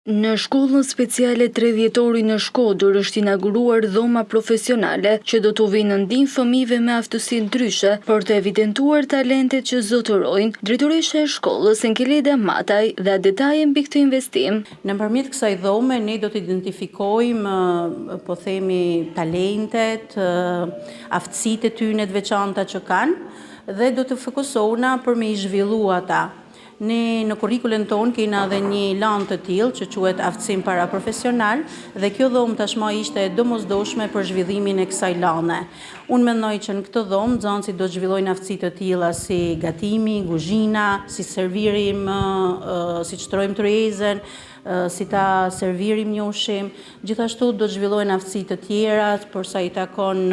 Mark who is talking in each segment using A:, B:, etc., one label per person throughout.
A: Në shkollën speciale 3 dhjetori në Shkodër është inauguruar dhoma profesionale që do t'u vinë në ndihmë fëmijëve me aftësi ndryshe për të evidentuar talentet që zotërojnë. Drejtoresha e shkollës Enkeleda Mataj dha detaje mbi këtë investim.
B: Nëpërmjet kësaj dhome ne do të identifikojmë, po themi, talentet, aftësitë e tyre të veçanta që kanë dhe do të fokusohuna për me i zhvillu ata. Ne në kurrikulën tonë kena edhe një lanë të tillë që quhet aftësim paraprofesional dhe kjo dhomë tashmë ishte domosdoshme për zhvillimin e kësaj lane. Unë mendoj që në këtë dhomë nxënësit do të zhvillojnë aftësi të tilla si gatimi, kuzhina, si servirim, si çtrojmë tryezën, si ta servirim një ushqim. Gjithashtu do të zhvillohen aftësi të tjera për sa i takon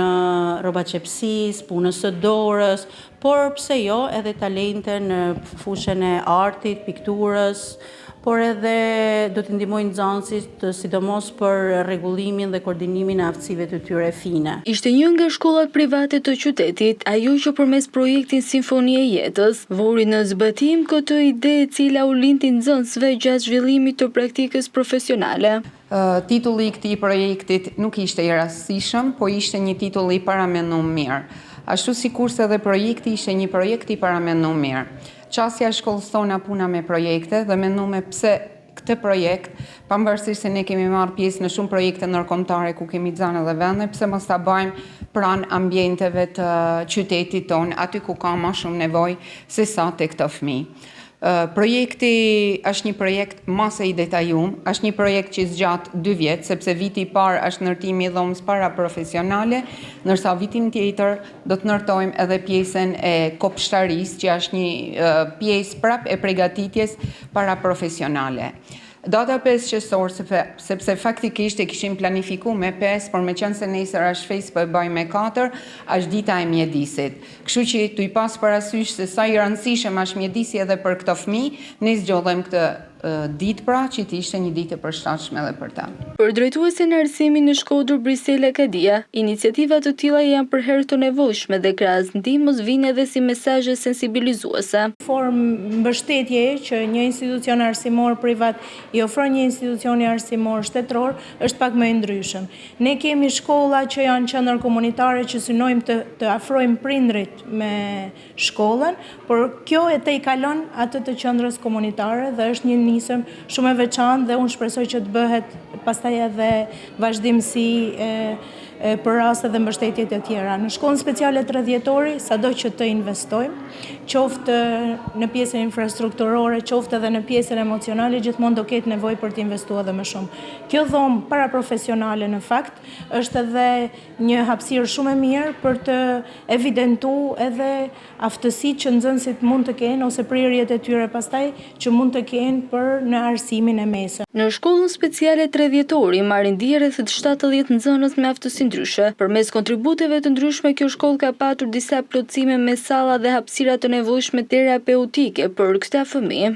B: rrobaçepsisë, punës së dorës, por pse jo edhe talente në fushën e artit, pikturës, por edhe do të ndihmojnë nxënësit sidomos për rregullimin dhe koordinimin e aftësive të tyre fine.
A: Ishte një nga shkollat private të qytetit, ajo që përmes projektit Sinfonia e Jetës vori në zbatim këtë ide e cila u lindi nxënësve gjatë zhvillimit të praktikës profesionale.
C: Titulli i këtij projektit nuk ishte i rastësishëm, po ishte një titull i paramenduar mirë. Ashtu sikurse edhe projekti ishte një projekt i paramenduar mirë. Qasja e shkollës tona puna me projekte dhe menduam pse këtë projekt, pavarësisht se ne kemi marrë pjesë në shumë projekte ndërkombëtare ku kemi dhënë edhe vende, pse mos ta bëjmë pranë ambienteve të qytetit tonë, aty ku ka më shumë nevojë se sa tek këto fëmijë. Projekti është një projekt mase i detajuar, është një projekt që zgjat 2 vjet, sepse viti i parë është ndërtimi i dhomës paraprofesionale, ndërsa vitin tjetër do të ndërtojmë edhe pjesën e kopshtarisë, që është një pjesë prap e përgatitjes paraprofesionale. Data 5 qershor, sepse faktikisht e kishim planifikuar me 5, por me qenë se nesër është festë po e bëjmë me 4, është dita e mjedisit. Kështu që tu i pas parasysh se sa i rëndësishëm është mjedisi edhe për këto fëmijë, ne zgjodhem këtë ditë pra që të ishte një ditë e përshtatshme edhe për ta.
A: Për drejtuesin e arsimit në Shkodër Brisela Kadia, iniciativa të tilla janë për herë të nevojshme dhe krahas ndihmës vijnë edhe si mesazhe sensibilizuese.
D: Formë mbështetje që një institucion arsimor privat i ofron një institucioni arsimor shtetëror është pak më i ndryshëm. Ne kemi shkolla që janë qendër komunitare që synojmë të afrojmë prindrit me shkollën, por kjo e tejkalon atë të qendrës komunitare dhe është një nisëm shumë e veçantë dhe unë shpresoj që të bëhet pastaj edhe vazhdimsi për raste dhe mbështetje të tjera. Në shkollën speciale 3 dhjetori, sado që të investojmë, qoftë në pjesën infrastrukturore, qoftë edhe në pjesën emocionale, gjithmonë do ketë nevojë për të investuar edhe më shumë. Kjo dhomë paraprofesionale në fakt është edhe një hapësirë shumë e mirë për të evidentuar edhe aftësitë që nxënësit mund të kenë ose prirjet e tyre pastaj që mund të kenë për në arsimin e mesëm.
A: Në shkollën speciale 3 dhjetori marrin ndjerë rreth 70 nxënës me aftësi ndryshe. Përmes kontributeve të ndryshme, kjo shkollë ka patur disa plotësime me salla dhe hapësira të nevojshme terapeutike për këta fëmijë.